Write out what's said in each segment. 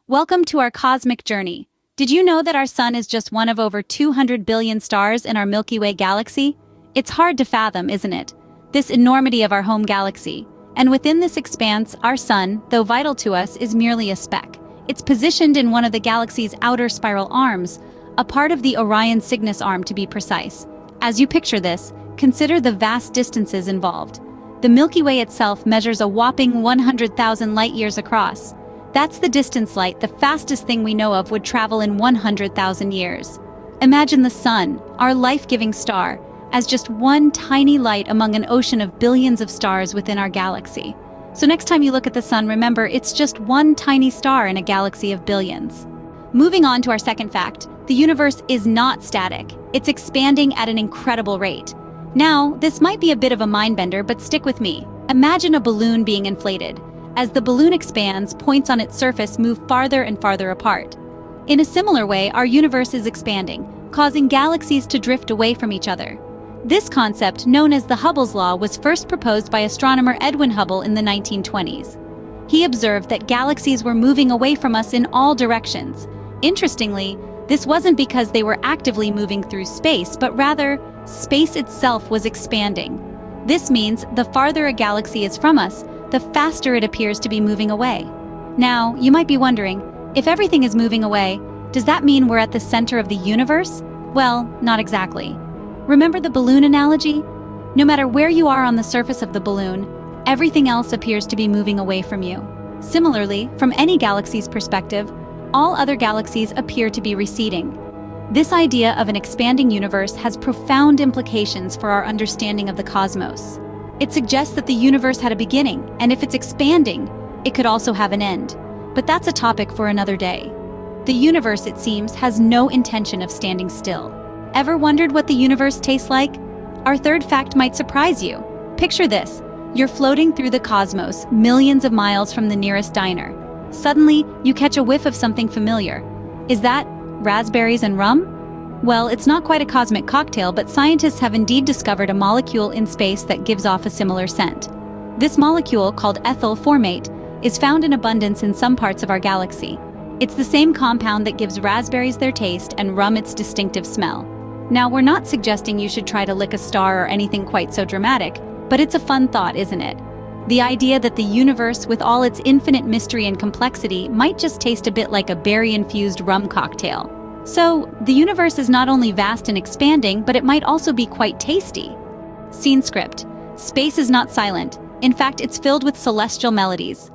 Welcome to our cosmic journey. Did you know that our sun is just one of over 200 billion stars in our Milky Way galaxy? It's hard to fathom, isn't it? This enormity of our home galaxy. And within this expanse, our sun, though vital to us, is merely a speck. It's positioned in one of the galaxy's outer spiral arms, a part of the Orion Cygnus arm to be precise. As you picture this, consider the vast distances involved. The Milky Way itself measures a whopping 100,000 light-years across. That's the distance light, the fastest thing we know of, would travel in 100,000 years. Imagine the sun, our life-giving star, as just one tiny light among an ocean of billions of stars within our galaxy. So next time you look at the sun, remember it's just one tiny star in a galaxy of billions. Moving on to our second fact, the universe is not static. It's expanding at an incredible rate. Now, this might be a bit of a mind-bender, but stick with me. Imagine a balloon being inflated. As the balloon expands, points on its surface move farther and farther apart. In a similar way, our universe is expanding, causing galaxies to drift away from each other. This concept, known as the Hubble's law, was first proposed by astronomer Edwin Hubble in the 1920s. He observed that galaxies were moving away from us in all directions. Interestingly, this wasn't because they were actively moving through space, but rather, space itself was expanding. This means the farther a galaxy is from us, the faster it appears to be moving away. Now, you might be wondering, if everything is moving away, does that mean we're at the center of the universe? Well, not exactly. Remember the balloon analogy? No matter where you are on the surface of the balloon, everything else appears to be moving away from you. Similarly, from any galaxy's perspective, all other galaxies appear to be receding. This idea of an expanding universe has profound implications for our understanding of the cosmos. It suggests that the universe had a beginning, and if it's expanding, it could also have an end. But that's a topic for another day. The universe, it seems, has no intention of standing still. Ever wondered what the universe tastes like? Our third fact might surprise you. Picture this. You're floating through the cosmos, millions of miles from the nearest diner. Suddenly, you catch a whiff of something familiar. Is that raspberries and rum? Well, it's not quite a cosmic cocktail, but scientists have indeed discovered a molecule in space that gives off a similar scent. This molecule, called ethyl formate, is found in abundance in some parts of our galaxy. It's the same compound that gives raspberries their taste and rum its distinctive smell. Now, we're not suggesting you should try to lick a star or anything quite so dramatic, but it's a fun thought, isn't it? The idea that the universe, with all its infinite mystery and complexity, might just taste a bit like a berry-infused rum cocktail. So, the universe is not only vast and expanding, but it might also be quite tasty. Scene script. Space is not silent. In fact, it's filled with celestial melodies.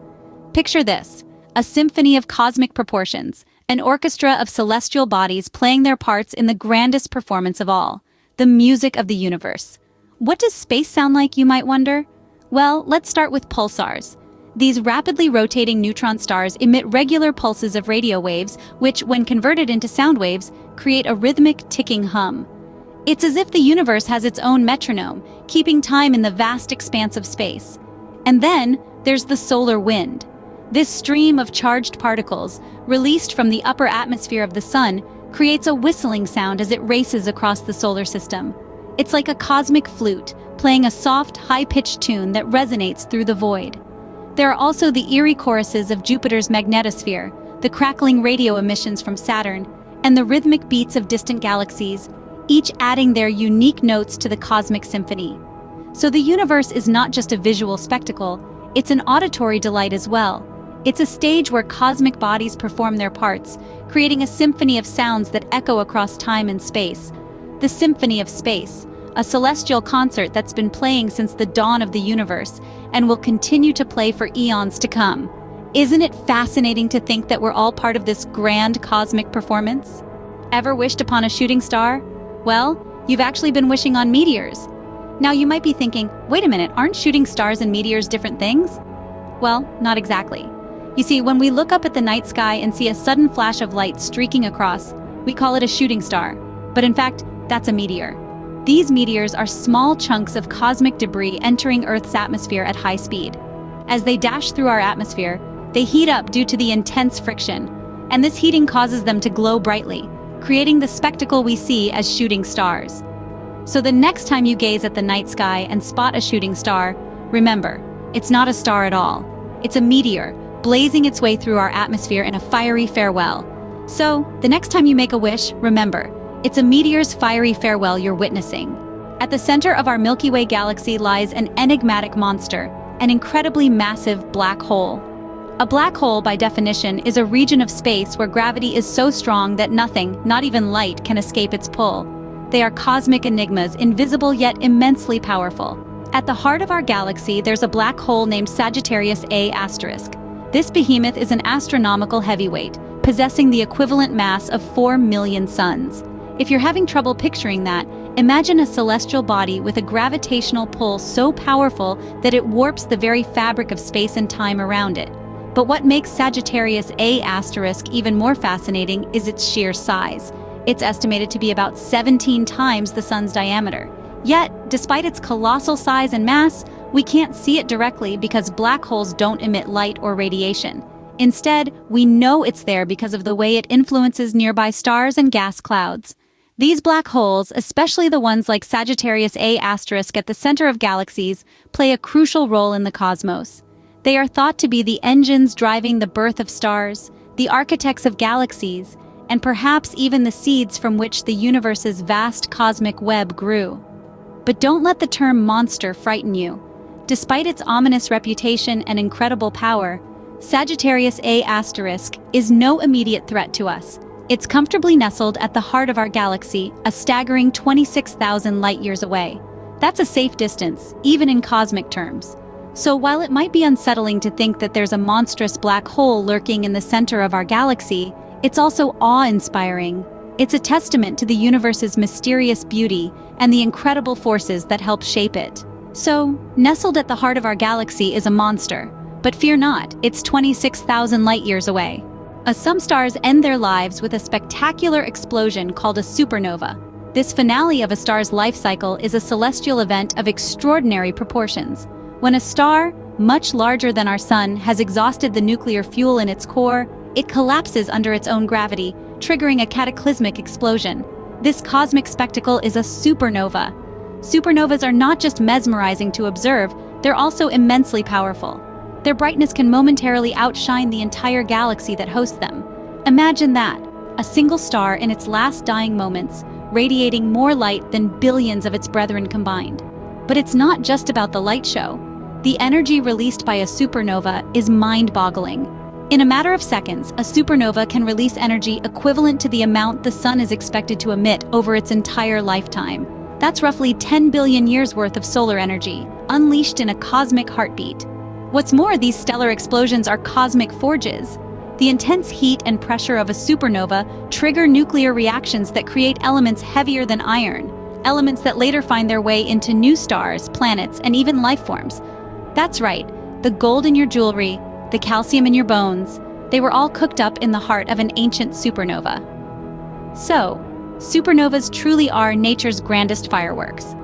Picture this: a symphony of cosmic proportions, an orchestra of celestial bodies playing their parts in the grandest performance of all, the music of the universe. What does space sound like, you might wonder? Well, let's start with pulsars. These rapidly rotating neutron stars emit regular pulses of radio waves, which, when converted into sound waves, create a rhythmic ticking hum. It's as if the universe has its own metronome, keeping time in the vast expanse of space. And then, there's the solar wind. This stream of charged particles, released from the upper atmosphere of the sun, creates a whistling sound as it races across the solar system. It's like a cosmic flute, playing a soft, high-pitched tune that resonates through the void. There are also the eerie choruses of Jupiter's magnetosphere, the crackling radio emissions from Saturn, and the rhythmic beats of distant galaxies, each adding their unique notes to the cosmic symphony. So the universe is not just a visual spectacle, it's an auditory delight as well. It's a stage where cosmic bodies perform their parts, creating a symphony of sounds that echo across time and space. The Symphony of Space, a celestial concert that's been playing since the dawn of the universe and will continue to play for eons to come. Isn't it fascinating to think that we're all part of this grand cosmic performance? Ever wished upon a shooting star? Well, you've actually been wishing on meteors. Now you might be thinking, wait a minute, aren't shooting stars and meteors different things? Well, not exactly. You see, when we look up at the night sky and see a sudden flash of light streaking across, we call it a shooting star. But in fact, that's a meteor. These meteors are small chunks of cosmic debris entering Earth's atmosphere at high speed. As they dash through our atmosphere, they heat up due to the intense friction, and this heating causes them to glow brightly, creating the spectacle we see as shooting stars. So the next time you gaze at the night sky and spot a shooting star, remember, it's not a star at all. It's a meteor, blazing its way through our atmosphere in a fiery farewell. So, the next time you make a wish, remember, it's a meteor's fiery farewell you're witnessing. At the center of our Milky Way galaxy lies an enigmatic monster, an incredibly massive black hole. A black hole, by definition, is a region of space where gravity is so strong that nothing, not even light, can escape its pull. They are cosmic enigmas, invisible yet immensely powerful. At the heart of our galaxy, there's a black hole named Sagittarius A*. This behemoth is an astronomical heavyweight, possessing the equivalent mass of 4 million suns. If you're having trouble picturing that, imagine a celestial body with a gravitational pull so powerful that it warps the very fabric of space and time around it. But what makes Sagittarius A** even more fascinating is its sheer size. It's estimated to be about 17 times the sun's diameter. Yet, despite its colossal size and mass, we can't see it directly because black holes don't emit light or radiation. Instead, we know it's there because of the way it influences nearby stars and gas clouds. These black holes, especially the ones like Sagittarius A* at the center of galaxies, play a crucial role in the cosmos. They are thought to be the engines driving the birth of stars, the architects of galaxies, and perhaps even the seeds from which the universe's vast cosmic web grew. But don't let the term monster frighten you. Despite its ominous reputation and incredible power, Sagittarius A* is no immediate threat to us. It's comfortably nestled at the heart of our galaxy, a staggering 26,000 light-years away. That's a safe distance, even in cosmic terms. So while it might be unsettling to think that there's a monstrous black hole lurking in the center of our galaxy, it's also awe-inspiring. It's a testament to the universe's mysterious beauty and the incredible forces that help shape it. So, nestled at the heart of our galaxy is a monster. But fear not, it's 26,000 light-years away. Some stars end their lives with a spectacular explosion called a supernova. This finale of a star's life cycle is a celestial event of extraordinary proportions. When a star, much larger than our sun, has exhausted the nuclear fuel in its core, it collapses under its own gravity, triggering a cataclysmic explosion. This cosmic spectacle is a supernova. Supernovas are not just mesmerizing to observe, they're also immensely powerful. Their brightness can momentarily outshine the entire galaxy that hosts them. Imagine that, a single star in its last dying moments, radiating more light than billions of its brethren combined. But it's not just about the light show. The energy released by a supernova is mind-boggling. In a matter of seconds, a supernova can release energy equivalent to the amount the sun is expected to emit over its entire lifetime. That's roughly 10 billion years worth of solar energy, unleashed in a cosmic heartbeat. What's more, these stellar explosions are cosmic forges. The intense heat and pressure of a supernova trigger nuclear reactions that create elements heavier than iron, elements that later find their way into new stars, planets, and even life forms. That's right, the gold in your jewelry, the calcium in your bones, they were all cooked up in the heart of an ancient supernova. So, supernovas truly are nature's grandest fireworks.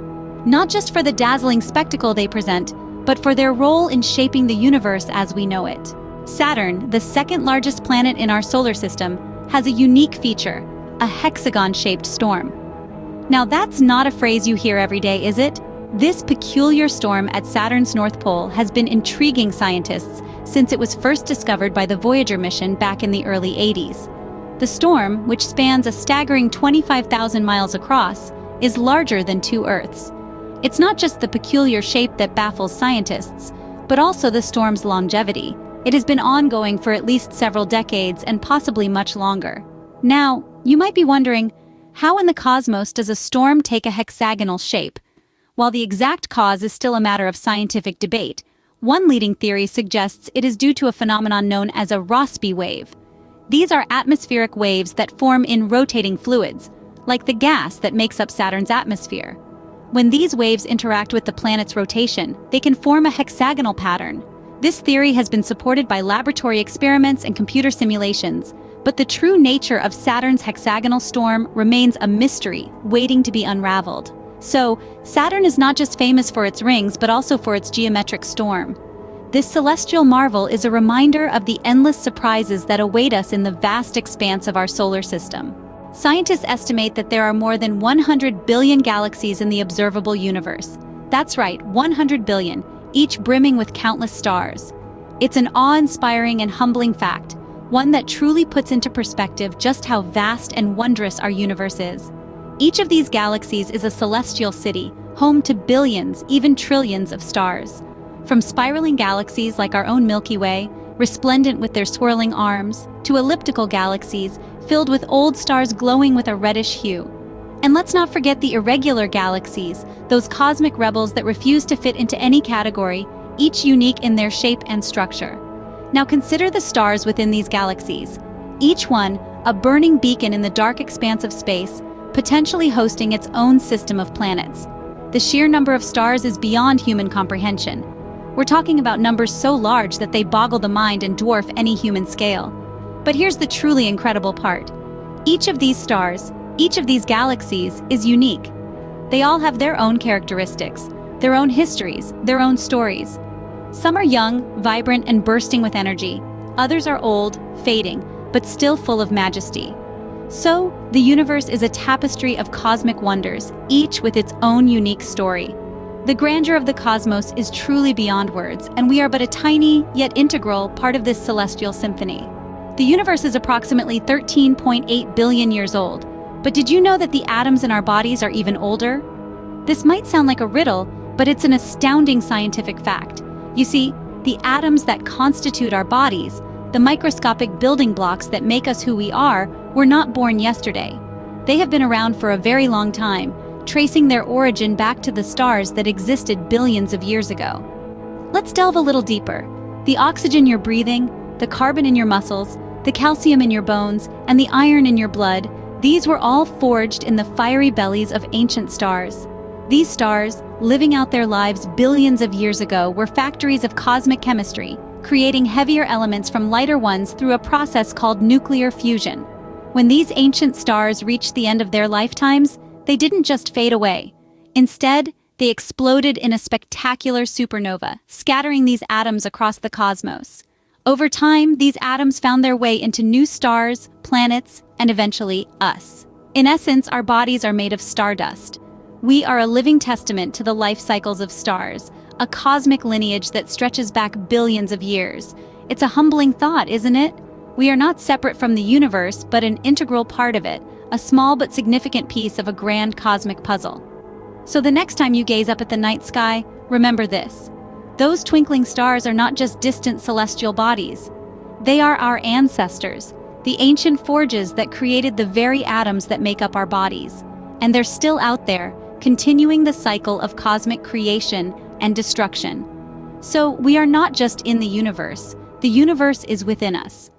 Not just for the dazzling spectacle they present, but for their role in shaping the universe as we know it. Saturn, the second largest planet in our solar system, has a unique feature, a hexagon-shaped storm. Now that's not a phrase you hear every day, is it? This peculiar storm at Saturn's North Pole has been intriguing scientists since it was first discovered by the Voyager mission back in the early 80s. The storm, which spans a staggering 25,000 miles across, is larger than 2 Earths. It's not just the peculiar shape that baffles scientists, but also the storm's longevity. It has been ongoing for at least several decades and possibly much longer. Now, you might be wondering, how in the cosmos does a storm take a hexagonal shape? While the exact cause is still a matter of scientific debate, one leading theory suggests it is due to a phenomenon known as a Rossby wave. These are atmospheric waves that form in rotating fluids, like the gas that makes up Saturn's atmosphere. When these waves interact with the planet's rotation, they can form a hexagonal pattern. This theory has been supported by laboratory experiments and computer simulations, but the true nature of Saturn's hexagonal storm remains a mystery, waiting to be unraveled. So, Saturn is not just famous for its rings, but also for its geometric storm. This celestial marvel is a reminder of the endless surprises that await us in the vast expanse of our solar system. Scientists estimate that there are more than 100 billion galaxies in the observable universe. That's right, 100 billion, each brimming with countless stars. It's an awe-inspiring and humbling fact, one that truly puts into perspective just how vast and wondrous our universe is. Each of these galaxies is a celestial city, home to billions, even trillions of stars. From spiraling galaxies like our own Milky Way, resplendent with their swirling arms, to elliptical galaxies filled with old stars glowing with a reddish hue. And let's not forget the irregular galaxies, those cosmic rebels that refuse to fit into any category, each unique in their shape and structure. Now consider the stars within these galaxies, each one a burning beacon in the dark expanse of space, potentially hosting its own system of planets. The sheer number of stars is beyond human comprehension. We're talking about numbers so large that they boggle the mind and dwarf any human scale. But here's the truly incredible part. Each of these stars, each of these galaxies is unique. They all have their own characteristics, their own histories, their own stories. Some are young, vibrant, and bursting with energy. Others are old, fading, but still full of majesty. So, the universe is a tapestry of cosmic wonders, each with its own unique story. The grandeur of the cosmos is truly beyond words, and we are but a tiny, yet integral, part of this celestial symphony. The universe is approximately 13.8 billion years old, but did you know that the atoms in our bodies are even older? This might sound like a riddle, but it's an astounding scientific fact. You see, the atoms that constitute our bodies, the microscopic building blocks that make us who we are, were not born yesterday. They have been around for a very long time, tracing their origin back to the stars that existed billions of years ago. Let's delve a little deeper. The oxygen you're breathing, the carbon in your muscles, the calcium in your bones, and the iron in your blood, these were all forged in the fiery bellies of ancient stars. These stars, living out their lives billions of years ago, were factories of cosmic chemistry, creating heavier elements from lighter ones through a process called nuclear fusion. When these ancient stars reached the end of their lifetimes, they didn't just fade away. Instead, they exploded in a spectacular supernova, scattering these atoms across the cosmos. Over time, these atoms found their way into new stars, planets, and eventually us. In essence, our bodies are made of stardust. We are a living testament to the life cycles of stars, a cosmic lineage that stretches back billions of years. It's a humbling thought, isn't it? We are not separate from the universe, but an integral part of it, a small but significant piece of a grand cosmic puzzle. So the next time you gaze up at the night sky, remember this. Those twinkling stars are not just distant celestial bodies. They are our ancestors, the ancient forges that created the very atoms that make up our bodies. And they're still out there, continuing the cycle of cosmic creation and destruction. So we are not just in the universe is within us.